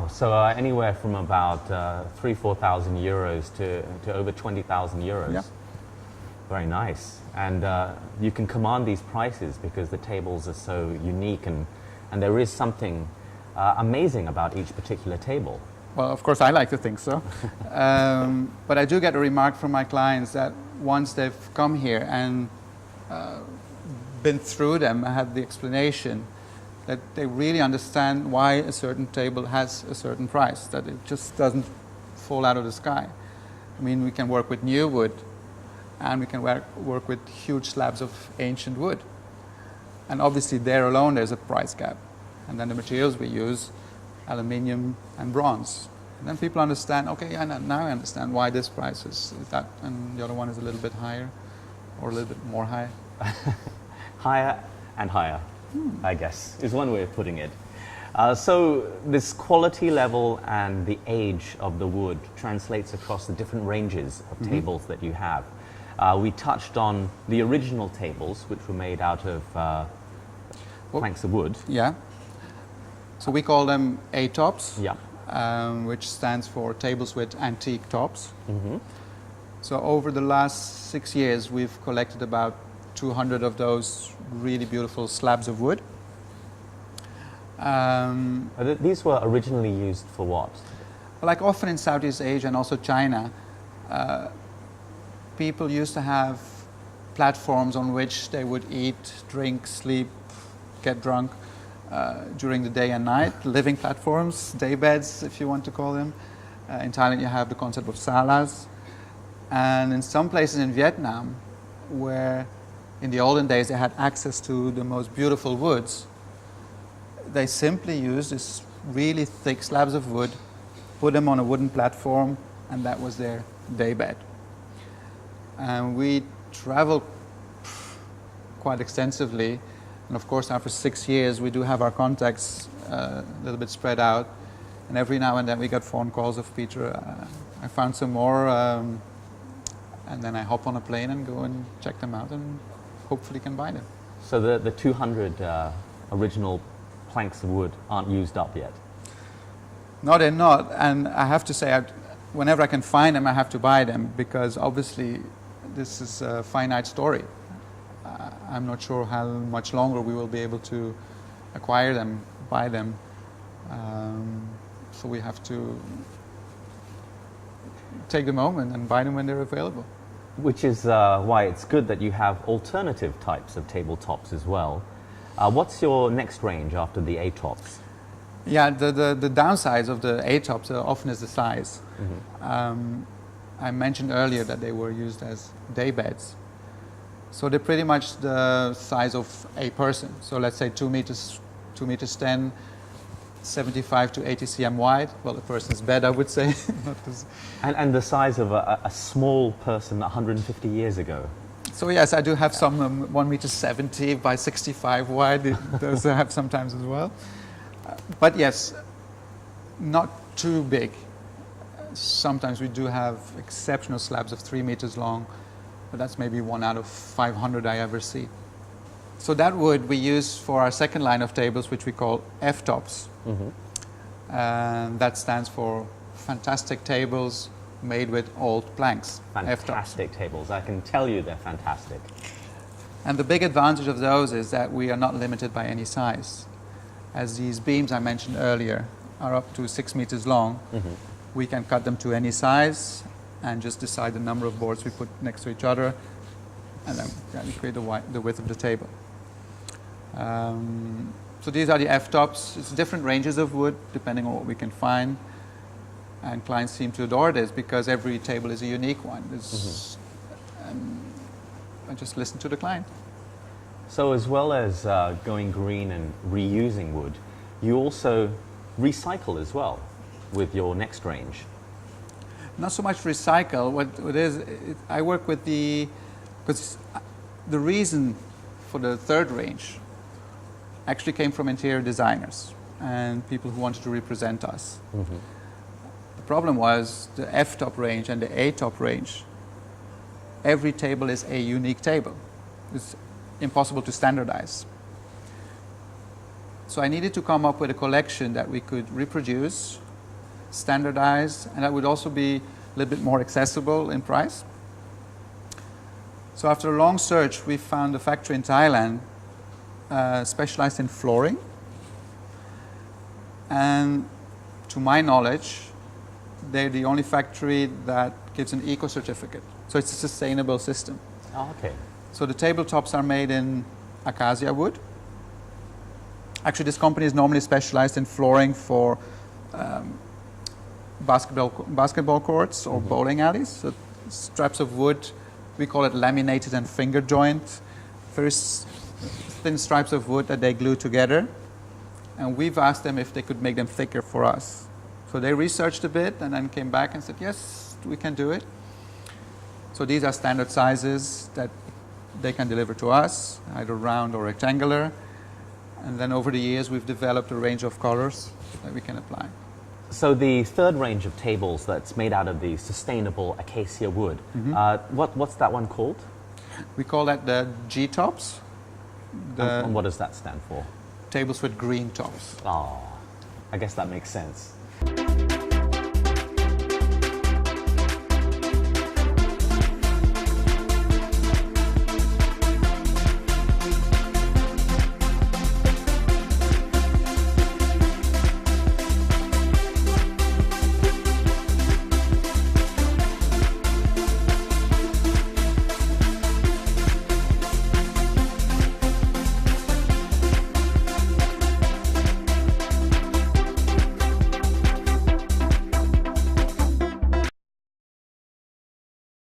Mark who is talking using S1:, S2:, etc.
S1: Wow. So anywhere from about 4,000 euros to over 20,000 euros.
S2: Yeah.
S1: Very nice. And you can command these prices because the tables are so unique, and there is something amazing about each particular table.
S2: Well, of course, I like to think so. But I do get a remark from my clients that once they've come here and been through them, had the explanation, that they really understand why a certain table has a certain price, that it just doesn't fall out of the sky. I mean, we can work with new wood, and we can work with huge slabs of ancient wood. And obviously there alone there's a price gap. And then the materials we use, aluminium and bronze. And then people understand, okay, yeah, now I understand why this price is that, and the other one is a little bit higher, or a little bit more high.
S1: Higher and higher, I guess, is one way of putting it. So this quality level and the age of the wood translates across the different ranges of tables that you have. We touched on the original tables, which were made out of planks of wood.
S2: Yeah. So we call them A-tops,
S1: Yeah.
S2: which stands for tables with antique tops. So over the last 6 years, we've collected about 200 of those really beautiful slabs of wood.
S1: These were originally used for what?
S2: Like often in Southeast Asia and also China, people used to have platforms on which they would eat, drink, sleep, get drunk during the day and night, living platforms, day beds if you want to call them. In Thailand you have the concept of salas. And in some places in Vietnam, where in the olden days they had access to the most beautiful woods, they simply used this really thick slabs of wood, put them on a wooden platform, and that was their day bed. And we travel quite extensively, and of course after 6 years we do have our contacts a little bit spread out, and every now and then we get phone calls of Peter, I found some more, and then I hop on a plane and go and check them out and hopefully can buy them.
S1: So the 200 original planks of wood aren't used up yet?
S2: No, they're not, and I have to say, whenever I can find them, I have to buy them, because obviously this is a finite story. I'm not sure how much longer we will be able to acquire them, buy them, so we have to take the moment and buy them when they're available.
S1: Which is why it's good that you have alternative types of tabletops as well. What's your next range after the A-tops?
S2: Yeah, the downsides of the A-tops often is the size. I mentioned earlier that they were used as day beds. So they're pretty much the size of a person. So let's say 2 meters 10, 75 to 80 cm wide. Well, a person's bed, I would say.
S1: and the size of a small person 150 years ago.
S2: So yes, I do have some 1 meter 70 by 65 wide. Those I have sometimes as well. But yes, not too big. Sometimes we do have exceptional slabs of 3 meters long, but that's maybe 1 out of 500 I ever see. So that wood we use for our second line of tables, which we call F-tops. And that stands for fantastic tables made with old planks.
S1: Fantastic tables. I can tell you they're fantastic.
S2: And the big advantage of those is that we are not limited by any size. As these beams I mentioned earlier are up to 6 meters long, we can cut them to any size and just decide the number of boards we put next to each other, and then we create the width of the table. So these are the F-tops. It's different ranges of wood depending on what we can find. And clients seem to adore this because every table is a unique one. And I just listen to the client.
S1: So as well as going green and reusing wood, you also recycle as well with your next range.
S2: Not so much recycle. What it is, I work with because the reason for the third range actually came from interior designers and people who wanted to represent us. The problem was the F-top range and the A-top range. Every table is a unique table. It's impossible to standardize. So I needed to come up with a collection that we could reproduce standardized, and that would also be a little bit more accessible in price. So after a long search, we found a factory in Thailand specialized in flooring. And to my knowledge, they're the only factory that gives an eco certificate. So it's a sustainable system.
S1: Oh, okay.
S2: So the tabletops are made in acacia wood. Actually, this company is normally specialized in flooring for basketball courts or bowling alleys. So straps of wood, we call it laminated and finger joint. Very thin stripes of wood that they glue together. And we've asked them if they could make them thicker for us. So they researched a bit and then came back and said, yes, we can do it. So these are standard sizes that they can deliver to us, either round or rectangular. And then over the years, we've developed a range of colors that we can apply.
S1: So the third range of tables that's made out of the sustainable acacia wood, what's that one called?
S2: We call that the G-tops.
S1: And what does that stand for?
S2: Tables with green tops.
S1: Oh, I guess that makes sense.